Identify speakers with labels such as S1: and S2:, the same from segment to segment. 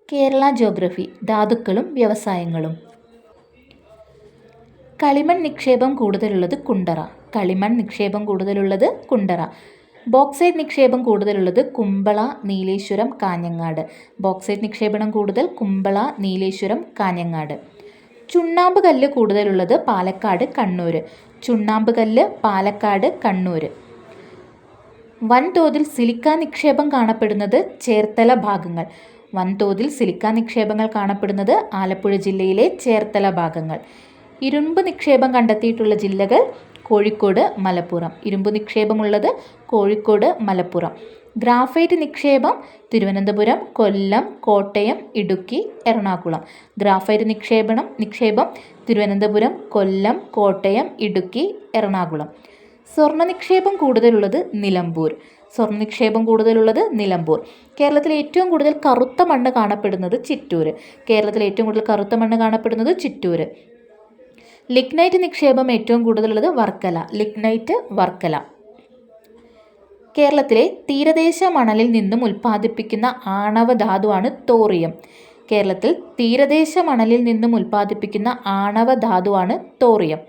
S1: Kerala geography ധാതുക്കളും വ്യവസായങ്ങളും. കളിമൺ നിക്ഷേപം കൂടുതലുള്ളത് കുണ്ടറ. കളിമൺ നിക്ഷേപം കൂടുതലുള്ളത് കുണ്ടറ. ബോക്സൈറ്റ് നിക്ഷേപം കൂടുതലുള്ളത് കുമ്പള, നീലേശ്വരം, കാഞ്ഞങ്ങാട്. ബോക്സൈറ്റ് നിക്ഷേപണം കൂടുതൽ കുമ്പള, നീലേശ്വരം, കാഞ്ഞങ്ങാട്. ചുണ്ണാമ്പ് കല്ല് കൂടുതലുള്ളത് പാലക്കാട്, കണ്ണൂർ. ചുണ്ണാമ്പ് കല്ല് പാലക്കാട്, കണ്ണൂർ. വൻതോതിൽ സിലിക്ക നിക്ഷേപം കാണപ്പെടുന്നത് ചേർത്തല ഭാഗങ്ങൾ. വൻതോതിൽ സിലിക്ക നിക്ഷേപങ്ങൾ കാണപ്പെടുന്നത് ആലപ്പുഴ ജില്ലയിലെ ചേർത്തല ഭാഗങ്ങൾ. ഇരുമ്പ് നിക്ഷേപം കണ്ടെത്തിയിട്ടുള്ള ജില്ലകൾ കോഴിക്കോട്, മലപ്പുറം. ഇരുമ്പ് നിക്ഷേപമുള്ളത് കോഴിക്കോട്, മലപ്പുറം. ഗ്രാഫൈറ്റ് നിക്ഷേപം തിരുവനന്തപുരം, കൊല്ലം, കോട്ടയം, ഇടുക്കി, എറണാകുളം. ഗ്രാഫൈറ്റ് നിക്ഷേപം തിരുവനന്തപുരം, കൊല്ലം, കോട്ടയം, ഇടുക്കി, എറണാകുളം. സ്വർണ്ണ നിക്ഷേപം കൂടുതലുള്ളത് നിലമ്പൂർ. സ്വർണ്ണ നിക്ഷേപം കൂടുതലുള്ളത് നിലമ്പൂർ. കേരളത്തിൽ ഏറ്റവും കൂടുതൽ കറുത്ത മണ്ണ് കാണപ്പെടുന്നത് ചിറ്റൂർ. കേരളത്തിൽ ഏറ്റവും കൂടുതൽ കറുത്ത മണ്ണ് കാണപ്പെടുന്നത് ചിറ്റൂർ. ലിഗ്നൈറ്റ് നിക്ഷേപം ഏറ്റവും കൂടുതലുള്ളത് വർക്കല. ലിഗ്നൈറ്റ്, വർക്കല. കേരളത്തിലെ തീരദേശ മണലിൽ നിന്നും ഉൽപ്പാദിപ്പിക്കുന്ന ആണവധാതുവാണ് തോറിയം. കേരളത്തിൽ തീരദേശ മണലിൽ നിന്നും ഉൽപ്പാദിപ്പിക്കുന്ന ആണവധാതുവാണ് തോറിയം.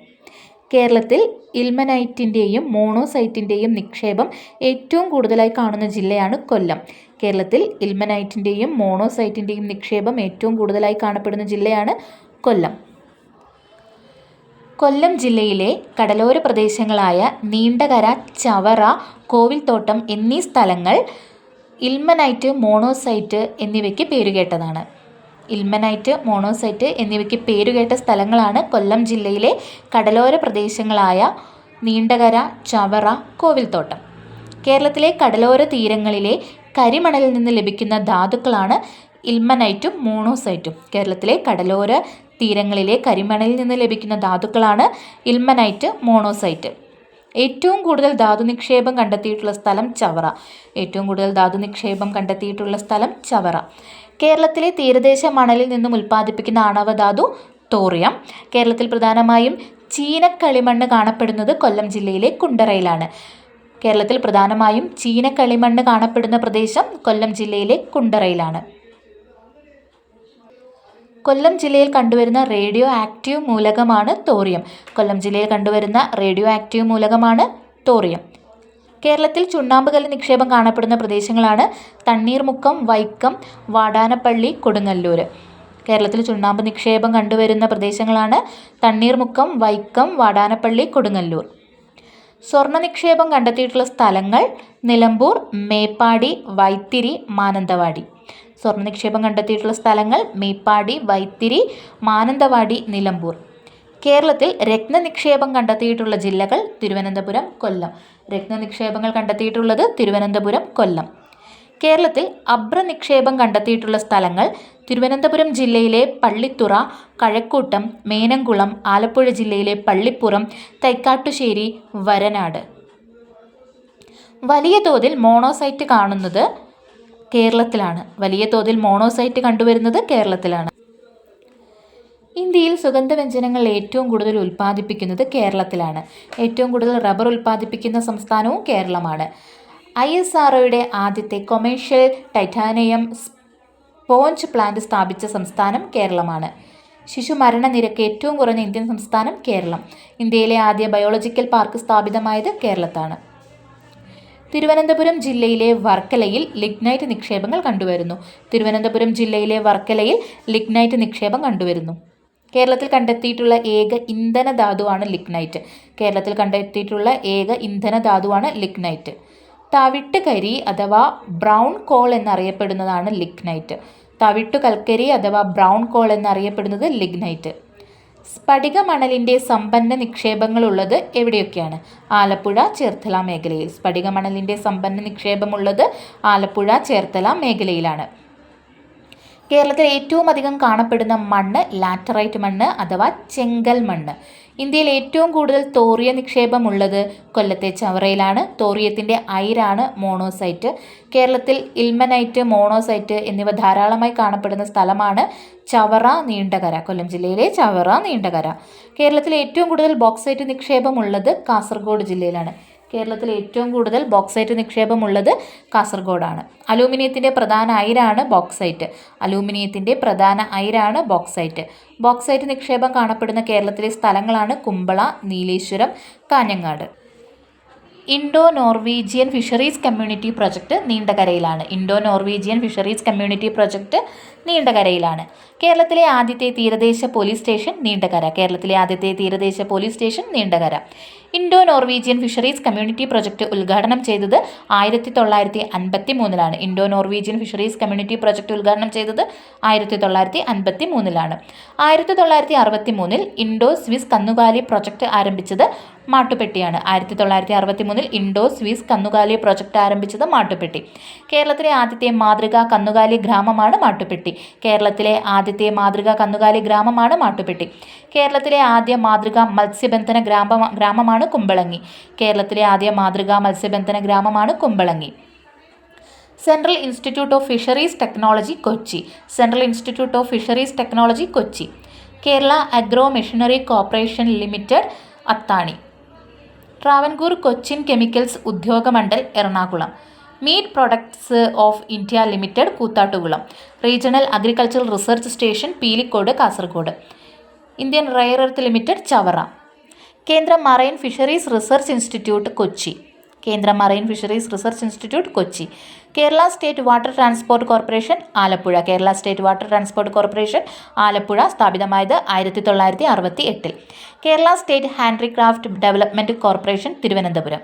S1: കേരളത്തിൽ ഇൽമനൈറ്റിൻ്റെയും മോണോസൈറ്റിൻ്റെയും നിക്ഷേപം ഏറ്റവും കൂടുതലായി കാണുന്ന ജില്ലയാണ് കൊല്ലം. കേരളത്തിൽ ഇൽമനൈറ്റിൻ്റെയും മോണോസൈറ്റിൻ്റെയും നിക്ഷേപം ഏറ്റവും കൂടുതലായി കാണപ്പെടുന്ന ജില്ലയാണ് കൊല്ലം. കൊല്ലം ജില്ലയിലെ കടലോര പ്രദേശങ്ങളായ നീണ്ടകര, ചവറ, കോവിൽത്തോട്ടം എന്നീ സ്ഥലങ്ങൾ ഇൽമനൈറ്റ്, മോണോസൈറ്റ് എന്നിവയ്ക്ക് പേരുകേട്ടതാണ്. ഇൽമനൈറ്റ്, മോണോസൈറ്റ് എന്നിവയ്ക്ക് പേരുകേട്ട സ്ഥലങ്ങളാണ് കൊല്ലം ജില്ലയിലെ കടലോര പ്രദേശങ്ങളായ നീണ്ടകര, ചവറ, കോവിൽത്തോട്ടം. കേരളത്തിലെ കടലോര തീരങ്ങളിലെ കരിമണലിൽ നിന്ന് ലഭിക്കുന്ന ധാതുക്കളാണ് ഇൽമനൈറ്റും മോണോസൈറ്റും. കേരളത്തിലെ കടലോര തീരങ്ങളിലെ കരിമണലിൽ നിന്ന് ലഭിക്കുന്ന ധാതുക്കളാണ് ഇൽമനൈറ്റ്, മോണോസൈറ്റ്. ഏറ്റവും കൂടുതൽ ധാതു നിക്ഷേപം കണ്ടെത്തിയിട്ടുള്ള സ്ഥലം ചവറ. ഏറ്റവും കൂടുതൽ ധാതു നിക്ഷേപം കണ്ടെത്തിയിട്ടുള്ള സ്ഥലം ചവറ. കേരളത്തിലെ തീരദേശ മണലിൽ നിന്നും ഉൽപ്പാദിപ്പിക്കുന്ന ആണവധാതു തോറിയം. കേരളത്തിൽ പ്രധാനമായും ചീനക്കളിമണ്ണ് കാണപ്പെടുന്നത് കൊല്ലം ജില്ലയിലെ കുണ്ടറയിലാണ്. കേരളത്തിൽ പ്രധാനമായും ചീനക്കളിമണ്ണ് കാണപ്പെടുന്ന പ്രദേശം കൊല്ലം ജില്ലയിലെ കുണ്ടറയിലാണ്. കൊല്ലം ജില്ലയിൽ കണ്ടുവരുന്ന റേഡിയോ ആക്റ്റീവ് മൂലകമാണ് തോറിയം. കൊല്ലം ജില്ലയിൽ കണ്ടുവരുന്ന റേഡിയോ ആക്റ്റീവ് മൂലകമാണ് തോറിയം. കേരളത്തിൽ ചുണ്ണാമ്പ് കല്ല് നിക്ഷേപം കാണപ്പെടുന്ന പ്രദേശങ്ങളാണ് തണ്ണീർമുക്കം, വൈക്കം, വാടാനപ്പള്ളി, കൊടുങ്ങല്ലൂർ. കേരളത്തിൽ ചുണ്ണാമ്പ് നിക്ഷേപം കണ്ടുവരുന്ന പ്രദേശങ്ങളാണ് തണ്ണീർമുക്കം, വൈക്കം, വാടാനപ്പള്ളി, കൊടുങ്ങല്ലൂർ. സ്വർണ്ണ നിക്ഷേപം കണ്ടെത്തിയിട്ടുള്ള സ്ഥലങ്ങൾ നിലമ്പൂർ, മേപ്പാടി, വൈത്തിരി, മാനന്തവാടി. സ്വർണ്ണ നിക്ഷേപം കണ്ടെത്തിയിട്ടുള്ള സ്ഥലങ്ങൾ മേപ്പാടി, വൈത്തിരി, മാനന്തവാടി, നിലമ്പൂർ. കേരളത്തിൽ രത്നനിക്ഷേപം കണ്ടെത്തിയിട്ടുള്ള ജില്ലകൾ തിരുവനന്തപുരം, കൊല്ലം. രത്നനിക്ഷേപങ്ങൾ കണ്ടെത്തിയിട്ടുള്ളത് തിരുവനന്തപുരം, കൊല്ലം. കേരളത്തിൽ അഭ്ര നിക്ഷേപം കണ്ടെത്തിയിട്ടുള്ള സ്ഥലങ്ങൾ തിരുവനന്തപുരം ജില്ലയിലെ പള്ളിത്തുറ, കഴക്കൂട്ടം, മേനംകുളം, ആലപ്പുഴ ജില്ലയിലെ പള്ളിപ്പുറം, തൈക്കാട്ടുശ്ശേരി, വരനാട്. വലിയ തോതിൽ മോണോസൈറ്റ് കാണുന്നത് കേരളത്തിലാണ്. വലിയ തോതിൽ മോണോസൈറ്റ് കണ്ടുവരുന്നത് കേരളത്തിലാണ്. ഇന്ത്യയിൽ സുഗന്ധവ്യഞ്ജനങ്ങൾ ഏറ്റവും കൂടുതൽ ഉൽപ്പാദിപ്പിക്കുന്നത് കേരളത്തിലാണ്. ഏറ്റവും കൂടുതൽ റബ്ബർ ഉൽപ്പാദിപ്പിക്കുന്ന സംസ്ഥാനവും കേരളമാണ്. ISROയുടെ ആദ്യത്തെ കൊമേഴ്ഷ്യൽ ടൈറ്റാനിയം സ്പോഞ്ച് പ്ലാന്റ് സ്ഥാപിച്ച സംസ്ഥാനം കേരളമാണ്. ശിശുമരണ നിരക്ക് ഏറ്റവും കുറഞ്ഞ ഇന്ത്യൻ സംസ്ഥാനം കേരളം. ഇന്ത്യയിലെ ആദ്യ ബയോളജിക്കൽ പാർക്ക് സ്ഥാപിതമായത് കേരളത്താണ്. തിരുവനന്തപുരം ജില്ലയിലെ വർക്കലയിൽ ലിഗ്നൈറ്റ് നിക്ഷേപങ്ങൾ കണ്ടുവരുന്നു. തിരുവനന്തപുരം ജില്ലയിലെ വർക്കലയിൽ ലിഗ്നൈറ്റ് നിക്ഷേപം കണ്ടുവരുന്നു. കേരളത്തിൽ കണ്ടെത്തിയിട്ടുള്ള ഏക ഇന്ധന ധാതുവാണ് ലിഗ്നൈറ്റ്. കേരളത്തിൽ കണ്ടെത്തിയിട്ടുള്ള ഏക ഇന്ധന ധാതുവാണ് ലിഗ്നൈറ്റ്. തവിട്ട് കരി അഥവാ ബ്രൗൺ കോൾ എന്നറിയപ്പെടുന്നതാണ് ലിഗ്നൈറ്റ്. തവിട്ടു കൽക്കരി അഥവാ ബ്രൗൺ കോൾ എന്നറിയപ്പെടുന്നത് ലിഗ്നൈറ്റ്. സ്ഫടിക മണലിൻ്റെ സമ്പന്ന നിക്ഷേപങ്ങളുള്ളത് എവിടെയൊക്കെയാണ്? ആലപ്പുഴ, ചേർത്തല മേഖലയിൽ. സ്ഫടിക മണലിൻ്റെ സമ്പന്ന നിക്ഷേപമുള്ളത് ആലപ്പുഴ, ചേർത്തല മേഖലയിലാണ്. കേരളത്തിൽ ഏറ്റവും അധികം കാണപ്പെടുന്ന മണ്ണ് ലാറ്ററൈറ്റ് മണ്ണ് അഥവാ ചെങ്കൽ മണ്ണ്. ഇന്ത്യയിൽ ഏറ്റവും കൂടുതൽ തോറിയ നിക്ഷേപമുള്ളത് കൊല്ലത്തെ ചവറയിലാണ്. തോറിയത്തിൻ്റെ അയിരാണ് മോണോസൈറ്റ്. കേരളത്തിൽ ഇൽമനൈറ്റ്, മോണോസൈറ്റ് എന്നിവ ധാരാളമായി കാണപ്പെടുന്ന സ്ഥലമാണ് ചവറ, നീണ്ടകര. കൊല്ലം ജില്ലയിലെ ചവറ, നീണ്ടകര. കേരളത്തിൽ ഏറ്റവും കൂടുതൽ ബോക്സൈറ്റ് നിക്ഷേപമുള്ളത് കാസർഗോഡ് ജില്ലയിലാണ്. കേരളത്തിൽ ഏറ്റവും കൂടുതൽ ബോക്സൈറ്റ് നിക്ഷേപമുള്ളത് കാസർഗോഡാണ്. അലൂമിനിയത്തിൻ്റെ പ്രധാന അയിരാണ് ബോക്സൈറ്റ്. അലൂമിനിയത്തിൻ്റെ പ്രധാന അയിരാണ് ബോക്സൈറ്റ്. ബോക്സൈറ്റ് നിക്ഷേപം കാണപ്പെടുന്ന കേരളത്തിലെ സ്ഥലങ്ങളാണ് Kumbla, Nileshwaram, Kanhangad. Indo Norwegian fisheries community project നീണ്ടകരയിലാണ്. Indo Norwegian fisheries community project നീണ്ടകരയിലാണ്. കേരളത്തിലെ ആദ്യത്തെ തീരദേശ പോലീസ് സ്റ്റേഷൻ നീണ്ടകര. കേരളത്തിലെ ആദ്യത്തെ തീരദേശ police station Neendakara. Indo Norwegian fisheries community project ഉദ്ഘാടനം ചെയ്തത് 1953 Indo Norwegian fisheries community project ഉദ്ഘാടനം ചെയ്തത് 1953 1963 ഇൻഡോ സ്വിസ് കന്നുകാലി പ്രൊജക്റ്റ് ആരംഭിച്ചത് മാട്ടുപ്പെട്ടിയാണ്. 1963 ഇൻഡോ സ്വിസ് കന്നുകാലി പ്രൊജക്റ്റ് ആരംഭിച്ചത് മാട്ടുപ്പെട്ടി. കേരളത്തിലെ ആദ്യത്തെ മാതൃകാ കന്നുകാലി ഗ്രാമമാണ് മാട്ടുപ്പെട്ടി. കേരളത്തിലെ ആദ്യത്തെ മാതൃകാ കന്നുകാലി ഗ്രാമമാണ് മാട്ടുപ്പെട്ടി. കേരളത്തിലെ ആദ്യ മാതൃകാ മത്സ്യബന്ധന ഗ്രാമമാണ് കുമ്പളങ്ങി. കേരളത്തിലെ ആദ്യ മാതൃകാ മത്സ്യബന്ധന ഗ്രാമമാണ് Kumbalangi. Central institute of fisheries technology Kochi. Central institute of fisheries technology Kochi. Kerala agro machinery corporation limited Athani. Travancore Cochin chemicals Udyogamandal Ernakulam. Meat products of India limited Koothattukulam. Regional agricultural research station Pilicode Kasaragod. Indian rare earth limited Chavara. കേന്ദ്ര marine fisheries research institute Kochi. കേന്ദ്ര marine fisheries research institute Kochi. Kerala state water transport corporation Alappuzha. Kerala state water transport corporation Alappuzha സ്ഥാപിതമായത് 1968. Kerala state handicraft development corporation Thiruvananthapuram.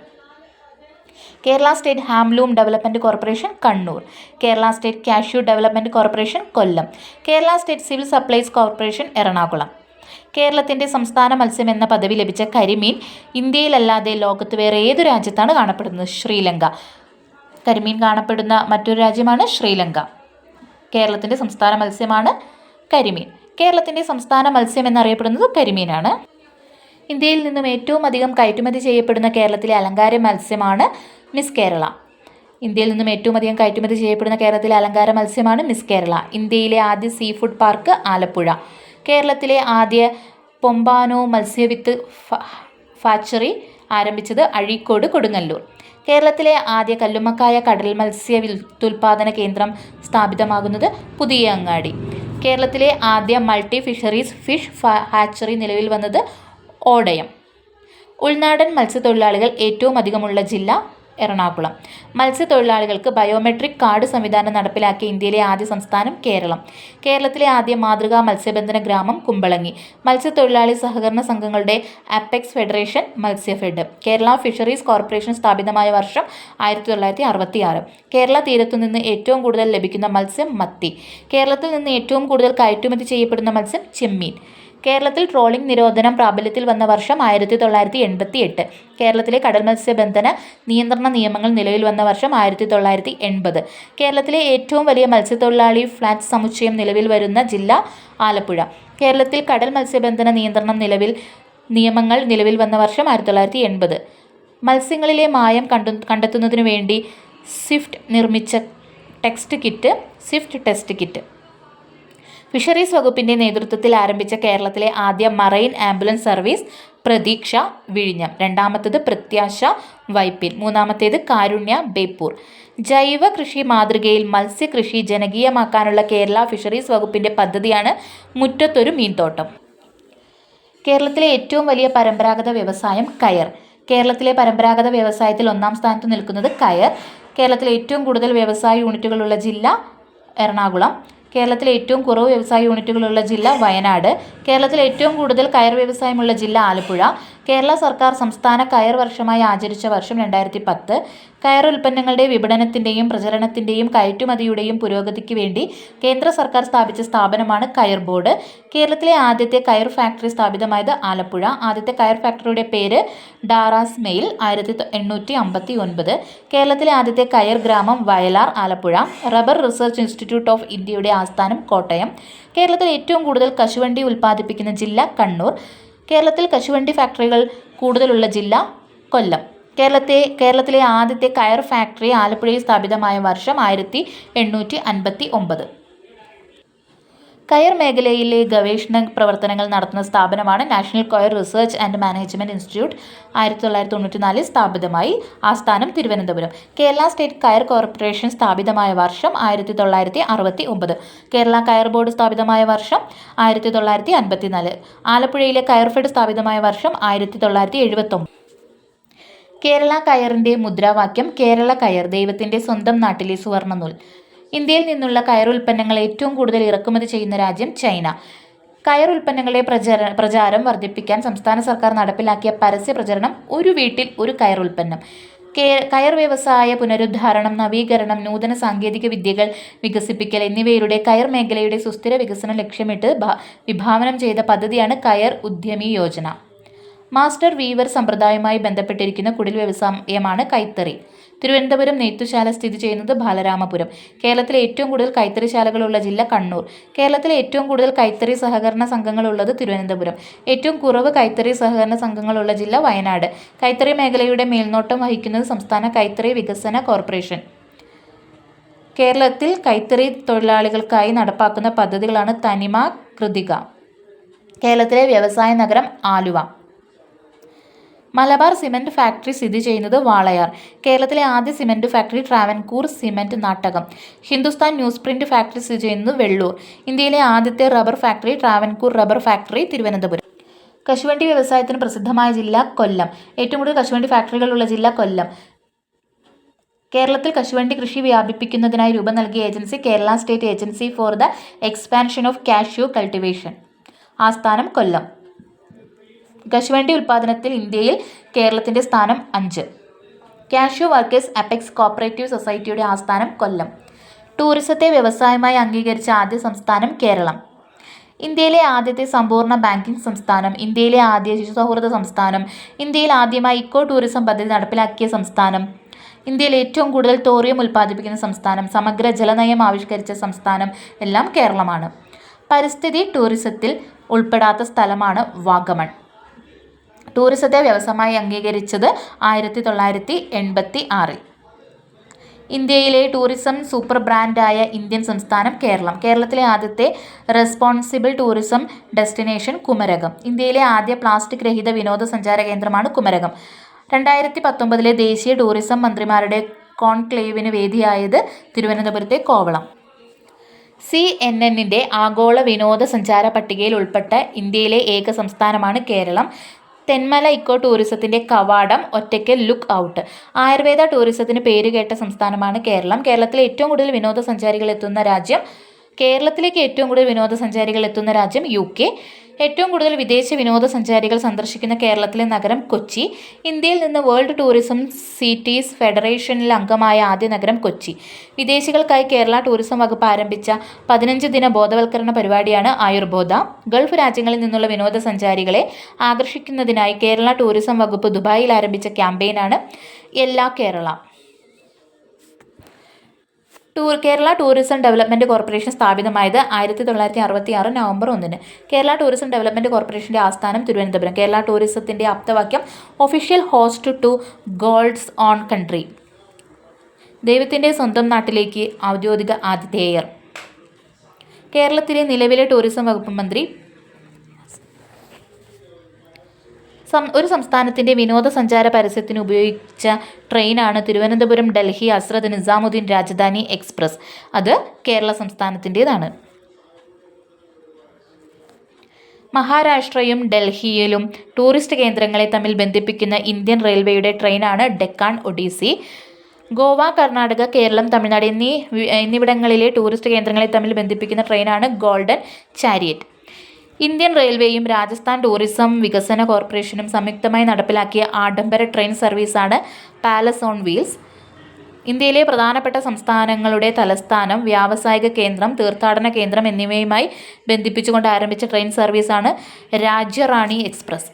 S1: Kerala state handloom development corporation Kannur. Kerala state cashew development corporation Kollam. Kerala state civil supplies corporation Ernakulam. കേരളത്തിൻ്റെ സംസ്ഥാന മത്സ്യം എന്ന പദവി ലഭിച്ച കരിമീൻ ഇന്ത്യയിലല്ലാതെ ലോകത്ത് വേറെ ഏതു രാജ്യത്താണ് കാണപ്പെടുന്നത്? ശ്രീലങ്ക. കരിമീൻ കാണപ്പെടുന്ന മറ്റൊരു രാജ്യമാണ് ശ്രീലങ്ക. കേരളത്തിൻ്റെ സംസ്ഥാന മത്സ്യമാണ് കരിമീൻ. കേരളത്തിൻ്റെ സംസ്ഥാന മത്സ്യം എന്നറിയപ്പെടുന്നത് കരിമീനാണ്. ഇന്ത്യയിൽ നിന്നും ഏറ്റവും അധികം കയറ്റുമതി ചെയ്യപ്പെടുന്ന കേരളത്തിലെ അലങ്കാര മത്സ്യമാണ് മിസ് കേരള. ഇന്ത്യയിൽ നിന്നും ഏറ്റവും അധികം കയറ്റുമതി ചെയ്യപ്പെടുന്ന കേരളത്തിലെ അലങ്കാര മത്സ്യമാണ് മിസ് കേരള. ഇന്ത്യയിലെ ആദ്യ സീ ഫുഡ് പാർക്ക് ആലപ്പുഴ. കേരളത്തിലെ ആദ്യ പൊമ്പാനോ മത്സ്യവിത്ത് ഫാക്ടറി ആരംഭിച്ചത് അഴീക്കോട് കൊടുങ്ങല്ലൂർ. കേരളത്തിലെ ആദ്യ കല്ലുമ്മക്കായ കടൽ മത്സ്യ വിത്തുൽപാദന കേന്ദ്രം സ്ഥാപിതമാകുന്നത് പുതിയ അങ്ങാടി. കേരളത്തിലെ ആദ്യ മൾട്ടി ഫിഷറീസ് ഫിഷ് ഹാച്ചറി നിലവിൽ വന്നത് ഓടയം. ഉൾനാടൻ മത്സ്യത്തൊഴിലാളികൾ ഏറ്റവും അധികമുള്ള ജില്ല എറണാകുളം. മത്സ്യത്തൊഴിലാളികൾക്ക് ബയോമെട്രിക് കാർഡ് സംവിധാനം നടപ്പിലാക്കിയ ഇന്ത്യയിലെ ആദ്യ സംസ്ഥാനം കേരളം. കേരളത്തിലെ ആദ്യ മാതൃകാ മത്സ്യബന്ധന ഗ്രാമം കുമ്പളങ്ങി. മത്സ്യത്തൊഴിലാളി സഹകരണ സംഘങ്ങളുടെ apex federation Matsyafed. Kerala fisheries corporation സ്ഥാപിതമായ വർഷം 1966. കേരള തീരത്തുനിന്ന് ഏറ്റവും കൂടുതൽ ലഭിക്കുന്ന മത്സ്യം മത്തി. കേരളത്തിൽ നിന്ന് ഏറ്റവും കൂടുതൽ കയറ്റുമതി ചെയ്യപ്പെടുന്ന മത്സ്യം ചെമ്മീൻ. കേരളത്തിൽ ട്രോളിംഗ് നിരോധനം പ്രാബല്യത്തിൽ വന്ന വർഷം 1988. കേരളത്തിലെ കടൽ മത്സ്യബന്ധന നിയന്ത്രണ നിയമങ്ങൾ നിലവിൽ വന്ന വർഷം 1980. കേരളത്തിലെ ഏറ്റവും വലിയ മത്സ്യത്തൊഴിലാളി ഫ്ലാറ്റ് സമുച്ചയം നിലവിൽ വരുന്ന ജില്ല ആലപ്പുഴ. കേരളത്തിൽ കടൽ മത്സ്യബന്ധന നിയമങ്ങൾ നിലവിൽ വന്ന വർഷം 1980. മത്സ്യങ്ങളിലെ മായം കണ്ടെത്തുന്നതിനു വേണ്ടി സ്വിഫ്റ്റ് നിർമ്മിച്ച സ്വിഫ്റ്റ് ടെസ്റ്റ് കിറ്റ്. ഫിഷറീസ് വകുപ്പിൻ്റെ നേതൃത്വത്തിൽ ആരംഭിച്ച കേരളത്തിലെ ആദ്യ മറൈൻ ആംബുലൻസ് സർവീസ് പ്രതീക്ഷ വിഴിഞ്ഞം. രണ്ടാമത്തേത് പ്രത്യാശ വൈപ്പിൻ. മൂന്നാമത്തേത് കാരുണ്യ ബേപ്പൂർ. ജൈവ കൃഷി മാതൃകയിൽ മത്സ്യകൃഷി ജനകീയമാക്കാനുള്ള കേരള ഫിഷറീസ് വകുപ്പിൻ്റെ പദ്ധതിയാണ് മുറ്റത്തൊരു മീൻതോട്ടം. കേരളത്തിലെ ഏറ്റവും വലിയ പരമ്പരാഗത വ്യവസായം കയർ. കേരളത്തിലെ പരമ്പരാഗത വ്യവസായത്തിൽ ഒന്നാം സ്ഥാനത്ത് നിൽക്കുന്നത് കയർ. കേരളത്തിലെ ഏറ്റവും കൂടുതൽ വ്യവസായ യൂണിറ്റുകളുള്ള ജില്ല എറണാകുളം. കേരളത്തിലെ ഏറ്റവും കുറവ് വ്യവസായ യൂണിറ്റുകളുള്ള ജില്ല വയനാട്. കേരളത്തിലെ ഏറ്റവും കൂടുതൽ കയർ വ്യവസായമുള്ള ജില്ല ആലപ്പുഴ. കേരള സർക്കാർ സംസ്ഥാന കയർ വർഷമായി ആചരിച്ച വർഷം 2010. കയർ ഉൽപ്പന്നങ്ങളുടെ വിപണനത്തിൻ്റെയും പ്രചരണത്തിൻ്റെയും കയറ്റുമതിയുടെയും പുരോഗതിക്ക് വേണ്ടി കേന്ദ്ര സർക്കാർ സ്ഥാപിച്ച സ്ഥാപനമാണ് കയർ ബോർഡ്. കേരളത്തിലെ ആദ്യത്തെ കയർ ഫാക്ടറി സ്ഥാപിതമായത് ആലപ്പുഴ. ആദ്യത്തെ കയർ ഫാക്ടറിയുടെ പേര് ഡാറാസ് മെയിൽ 1859. കേരളത്തിലെ ആദ്യത്തെ കയർ ഗ്രാമം Vayalar Alappuzha. Rubber research institute of ഇന്ത്യയുടെ ആസ്ഥാനം കോട്ടയം. കേരളത്തിൽ ഏറ്റവും കൂടുതൽ കശുവണ്ടി ഉൽപ്പാദിപ്പിക്കുന്ന ജില്ല കണ്ണൂർ. കേരളത്തിൽ കശുവണ്ടി ഫാക്ടറികൾ കൂടുതലുള്ള ജില്ല കൊല്ലം. കേരളത്തിലെ ആദ്യത്തെ കയർ ഫാക്ടറി ആലപ്പുഴയിൽ സ്ഥാപിതമായ വർഷം 1859. കയർ മേഖലയിലെ ഗവേഷണ പ്രവർത്തനങ്ങൾ നടത്തുന്ന സ്ഥാപനമാണ് നാഷണൽ കയർ റിസർച്ച് ആൻഡ് മാനേജ്മെന്റ് ഇൻസ്റ്റിറ്റ്യൂട്ട്. 1994 സ്ഥാപിതമായി. ആസ്ഥാനം തിരുവനന്തപുരം. കേരള സ്റ്റേറ്റ് കയർ കോർപ്പറേഷൻ സ്ഥാപിതമായ വർഷം 1969. കേരള കയർ ബോർഡ് സ്ഥാപിതമായ വർഷം 1954. ആലപ്പുഴയിലെ കയർഫെഡ് സ്ഥാപിതമായ വർഷം 1979. കേരള കയറിന്റെ മുദ്രാവാക്യം കേരള കയർ, ദൈവത്തിന്റെ സ്വന്തം നാട്ടിലെ സുവർണ്ണനൂൽ. ഇന്ത്യയിൽ നിന്നുള്ള കയർ ഉൽപ്പന്നങ്ങൾ ഏറ്റവും കൂടുതൽ ഇറക്കുമതി ചെയ്യുന്ന രാജ്യം ചൈന. കയർ ഉൽപ്പന്നങ്ങളുടെ പ്രചാരം വർദ്ധിപ്പിക്കാൻ സംസ്ഥാന സർക്കാർ നടപ്പിലാക്കിയ പരസ്യ പ്രചരണം ഒരു വീട്ടിൽ ഒരു കയർ ഉൽപ്പന്നം. കയർ വ്യവസായ പുനരുദ്ധാരണം, നവീകരണം, നൂതന സാങ്കേതിക വിദ്യകൾ വികസിപ്പിക്കൽ എന്നിവയിലൂടെ കയർ മേഖലയുടെ സുസ്ഥിര വികസനം ലക്ഷ്യമിട്ട് വിഭാവനം ചെയ്ത പദ്ധതിയാണ് കയർ ഉദ്യമി യോജന. മാസ്റ്റർ വീവർ സമ്പ്രദായവുമായി ബന്ധപ്പെട്ടിരിക്കുന്ന കുടിൽ വ്യവസായമാണ് കൈത്തറി. തിരുവനന്തപുരം നെയ്ത്തുശാല സ്ഥിതി ചെയ്യുന്നത് ബാലരാമപുരം. കേരളത്തിലെ ഏറ്റവും കൂടുതൽ കൈത്തറിശാലകളുള്ള ജില്ല കണ്ണൂർ. കേരളത്തിലെ ഏറ്റവും കൂടുതൽ കൈത്തറി സഹകരണ സംഘങ്ങളുള്ളത് തിരുവനന്തപുരം. ഏറ്റവും കുറവ് കൈത്തറി സഹകരണ സംഘങ്ങളുള്ള ജില്ല വയനാട്. കൈത്തറി മേഖലയുടെ മേൽനോട്ടം വഹിക്കുന്നത് സംസ്ഥാന കൈത്തറി വികസന കോർപ്പറേഷൻ. കേരളത്തിൽ കൈത്തറി തൊഴിലാളികൾക്കായി നടപ്പാക്കുന്ന പദ്ധതികളാണ് തനിമ, കൃതിക. കേരളത്തിലെ വ്യവസായ നഗരം ആലുവ. മലബാർ സിമന്റ് ഫാക്ടറി സ്ഥിതി ചെയ്യുന്നത് വാളയാർ. കേരളത്തിലെ ആദ്യ cement factory Travancore cement Nattakam. Hindustan newsprint factory സ്ഥിതി ചെയ്യുന്നത് വെള്ളൂർ. ഇന്ത്യയിലെ ആദ്യത്തെ rubber factory Travancore rubber factory Thiruvananthapuram. കശുവണ്ടി വ്യവസായത്തിന് പ്രസിദ്ധമായ ജില്ല കൊല്ലം. ഏറ്റവും കൂടുതൽ കശുവണ്ടി ഫാക്ടറികളുള്ള ജില്ല കൊല്ലം. കേരളത്തിൽ കശുവണ്ടി കൃഷി വ്യാപിപ്പിക്കുന്നതിനായി രൂപം നൽകിയ agency Kerala state agency for the expansion of cashew cultivation. ആസ്ഥാനം കൊല്ലം. കശുവണ്ടി ഉൽപ്പാദനത്തിൽ ഇന്ത്യയിൽ കേരളത്തിൻ്റെ സ്ഥാനം 5. കാഷ്യൂ വർക്കേഴ്സ് അപെക്സ് കോപ്പറേറ്റീവ് സൊസൈറ്റിയുടെ ആസ്ഥാനം കൊല്ലം. ടൂറിസത്തെ വ്യവസായമായി അംഗീകരിച്ച ആദ്യ സംസ്ഥാനം കേരളം. ഇന്ത്യയിലെ ആദ്യത്തെ സമ്പൂർണ്ണ ബാങ്കിംഗ് സംസ്ഥാനം. ഇന്ത്യയിലെ ആദ്യ ശിശുസൗഹൃദ സംസ്ഥാനം. ഇന്ത്യയിൽ ആദ്യമായി ഇക്കോ ടൂറിസം പദ്ധതി നടപ്പിലാക്കിയ സംസ്ഥാനം. ഇന്ത്യയിൽ ഏറ്റവും കൂടുതൽ തോറിയം ഉൽപ്പാദിപ്പിക്കുന്ന സംസ്ഥാനം. സമഗ്ര ജലനയം ആവിഷ്കരിച്ച സംസ്ഥാനം എല്ലാം കേരളമാണ്. പരിസ്ഥിതി ടൂറിസത്തിൽ ഉൾപ്പെടാത്ത സ്ഥലമാണ് വാഗമൺ. ടൂറിസത്തെ വ്യവസായമായി അംഗീകരിച്ചത് 1986. ഇന്ത്യയിലെ ടൂറിസം സൂപ്പർ ബ്രാൻഡായ ഇന്ത്യൻ സംസ്ഥാനം കേരളം. കേരളത്തിലെ ആദ്യത്തെ റെസ്പോൺസിബിൾ ടൂറിസം ഡെസ്റ്റിനേഷൻ കുമരകം. ഇന്ത്യയിലെ ആദ്യ പ്ലാസ്റ്റിക് രഹിത വിനോദസഞ്ചാര കേന്ദ്രമാണ് കുമരകം. 2019 ദേശീയ ടൂറിസം മന്ത്രിമാരുടെ കോൺക്ലേവിന് വേദിയായത് തിരുവനന്തപുരത്തെ കോവളം. CNN ആഗോള വിനോദസഞ്ചാര പട്ടികയിൽ ഉൾപ്പെട്ട ഇന്ത്യയിലെ ഏക സംസ്ഥാനമാണ് കേരളം. തെന്മല ഇക്കോ ടൂറിസത്തിൻ്റെ കവാടം, ഒറ്റയ്ക്കൽ ലുക്ക് ഔട്ട്. ആയുർവേദ ടൂറിസത്തിന് പേരുകേട്ട സംസ്ഥാനമാണ് കേരളം. കേരളത്തിലേക്ക് ഏറ്റവും കൂടുതൽ വിനോദസഞ്ചാരികൾ എത്തുന്ന രാജ്യം UK. ഏറ്റവും കൂടുതൽ വിദേശ വിനോദസഞ്ചാരികൾ സന്ദർശിക്കുന്ന കേരളത്തിലെ നഗരം കൊച്ചി. ഇന്ത്യയിൽ നിന്ന് വേൾഡ് ടൂറിസം സിറ്റീസ് ഫെഡറേഷനിൽ അംഗമായ ആദ്യ നഗരം കൊച്ചി. വിദേശികൾക്കായി കേരള ടൂറിസം വകുപ്പ് ആരംഭിച്ച 15 ദിന ബോധവൽക്കരണ പരിപാടിയാണ് ആയുർബോധ. ഗൾഫ് രാജ്യങ്ങളിൽ നിന്നുള്ള വിനോദസഞ്ചാരികളെ ആകർഷിക്കുന്നതിനായി കേരള ടൂറിസം വകുപ്പ് ദുബായിൽ ആരംഭിച്ച ക്യാമ്പയിനാണ് എല്ലാ Kerala. Kerala tourism development corporation സ്ഥാപിതമായത് 1966 നവംബർ 1. കേരള ടൂറിസം ഡെവലപ്മെൻറ്റ് കോർപ്പറേഷൻ്റെ ആസ്ഥാനം തിരുവനന്തപുരം. കേരള ടൂറിസത്തിൻ്റെ ആപ്തവാക്യം official host to God's own country. ദൈവത്തിൻ്റെ സ്വന്തം നാട്ടിലേക്ക് ഔദ്യോഗിക ആതിഥേയർ. കേരളത്തിലെ നിലവിലെ ടൂറിസം വകുപ്പ് മന്ത്രി. ഒരു സംസ്ഥാനത്തിൻ്റെ വിനോദസഞ്ചാര പരസ്യത്തിന് ഉപയോഗിച്ച ട്രെയിനാണ് തിരുവനന്തപുരം ഡൽഹി ഹസ്രത്ത് നിസാമുദ്ദീൻ രാജധാനി എക്സ്പ്രസ്. അത് കേരള സംസ്ഥാനത്തിൻ്റേതാണ്. മഹാരാഷ്ട്രയും ഡൽഹിയിലും ടൂറിസ്റ്റ് കേന്ദ്രങ്ങളെ തമ്മിൽ ബന്ധിപ്പിക്കുന്ന ഇന്ത്യൻ റെയിൽവേയുടെ ട്രെയിനാണ് ഡെക്കാൻ ഒഡീസി. ഗോവ, കർണാടക, കേരളം, തമിഴ്നാട് എന്നിവിടങ്ങളിലെ ടൂറിസ്റ്റ് കേന്ദ്രങ്ങളെ തമ്മിൽ ബന്ധിപ്പിക്കുന്ന ട്രെയിനാണ് ഗോൾഡൻ ചാരിയറ്റ്. ഇന്ത്യൻ റെയിൽവേയും രാജസ്ഥാൻ ടൂറിസം വികസന കോർപ്പറേഷനും സംയുക്തമായി നടപ്പിലാക്കിയ ആഡംബര ട്രെയിൻ സർവീസാണ് പാലസ് ഓൺ വീൽസ്. ഇന്ത്യയിലെ പ്രധാനപ്പെട്ട സംസ്ഥാനങ്ങളുടെ തലസ്ഥാനം, വ്യാവസായിക കേന്ദ്രം, തീർത്ഥാടന കേന്ദ്രം എന്നിവയുമായി ബന്ധിപ്പിച്ചുകൊണ്ട് ആരംഭിച്ച ട്രെയിൻ സർവീസാണ് രാജ്യറാണി എക്സ്പ്രസ്.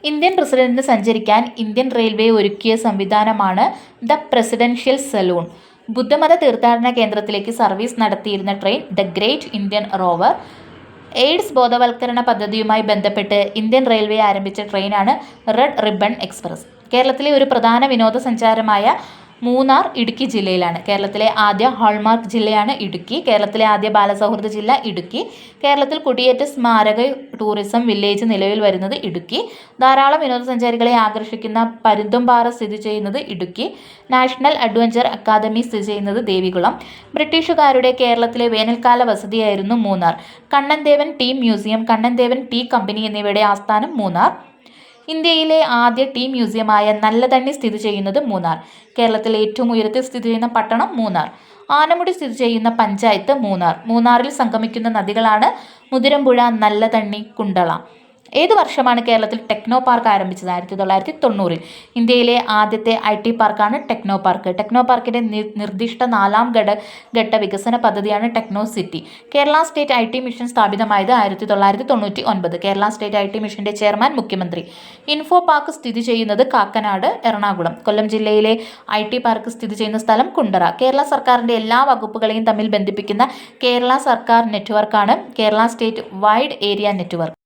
S1: ഇന്ത്യൻ പ്രസിഡന്റിന് സഞ്ചരിക്കാൻ ഇന്ത്യൻ റെയിൽവേ ഒരുക്കിയ സംവിധാനമാണ് ദ പ്രസിഡൻഷ്യൽ സലൂൺ. ബുദ്ധമത തീർത്ഥാടന കേന്ദ്രത്തിലേക്ക് സർവീസ് നടത്തിയിരുന്ന train the great Indian rover. AIDS ബോധവൽക്കരണ പദ്ധതിയുമായി ബന്ധപ്പെട്ട് ഇന്ത്യൻ റെയിൽവേ ആരംഭിച്ച ട്രെയിനാണ് റെഡ് റിബൺ എക്സ്പ്രസ്. കേരളത്തിലെ ഒരു പ്രധാന വിനോദസഞ്ചാരമായ മൂന്നാർ ഇടുക്കി ജില്ലയിലാണ്. കേരളത്തിലെ ആദ്യ ഹോൾമാർക്ക് ജില്ലയാണ് ഇടുക്കി. കേരളത്തിലെ ആദ്യ ബാലസൗഹൃദ ജില്ല ഇടുക്കി. കേരളത്തിൽ കുടിയേറ്റ സ്മാരക ടൂറിസം വില്ലേജ് നിലവിൽ വരുന്നത് ഇടുക്കി. ധാരാളം വിനോദസഞ്ചാരികളെ ആകർഷിക്കുന്ന പരുന്തുംപാറ സ്ഥിതി ചെയ്യുന്നത് ഇടുക്കി. നാഷണൽ അഡ്വഞ്ചർ അക്കാദമി സ്ഥിതി ചെയ്യുന്നത് ദേവികുളം. ബ്രിട്ടീഷുകാരുടെ കേരളത്തിലെ വേനൽക്കാല വസതിയായിരുന്നു Munnar. Kannan Devan tea museum, Kannan Devan tea company എന്നിവയുടെ ആസ്ഥാനം മൂന്നാർ. ഇന്ത്യയിലെ ആദ്യ ടീ മ്യൂസിയമായ നല്ലതണ്ണി സ്ഥിതി ചെയ്യുന്നത് മൂന്നാർ. കേരളത്തിൽ ഏറ്റവും ഉയരത്തിൽ സ്ഥിതി ചെയ്യുന്ന പട്ടണം മൂന്നാർ. ആനമുടി സ്ഥിതി ചെയ്യുന്ന പഞ്ചായത്ത് മൂന്നാർ. മൂന്നാറിൽ സംഗമിക്കുന്ന നദികളാണ് മുതിരമ്പുഴ, നല്ലതണ്ണി, കുണ്ടള. ഏത് വർഷമാണ് കേരളത്തിൽ ടെക്നോ പാർക്ക് ആരംഭിച്ചത്? 1990. ഇന്ത്യയിലെ ആദ്യത്തെ IT പാർക്കാണ് ടെക്നോ പാർക്ക്. ടെക്നോ പാർക്കിന്റെ നിർദ്ദിഷ്ട 4ാം ഘട്ട വികസന പദ്ധതിയാണ് techno city. Kerala state IT mission സ്ഥാപിതമായത് 1999. കേരള സ്റ്റേറ്റ് IT മിഷന്റെ ചെയർമാൻ മുഖ്യമന്ത്രി. ഇൻഫോ പാർക്ക് സ്ഥിതി ചെയ്യുന്നത് കാക്കനാട്, എറണാകുളം. കൊല്ലം ജില്ലയിലെ IT പാർക്ക് സ്ഥിതി ചെയ്യുന്ന സ്ഥലം കുണ്ടറ. കേരള സർക്കാരിന്റെ എല്ലാ വകുപ്പുകളെയും തമ്മിൽ ബന്ധിപ്പിക്കുന്ന കേരള സർക്കാർ നെറ്റ്വർക്കാണ് Kerala state wide area network.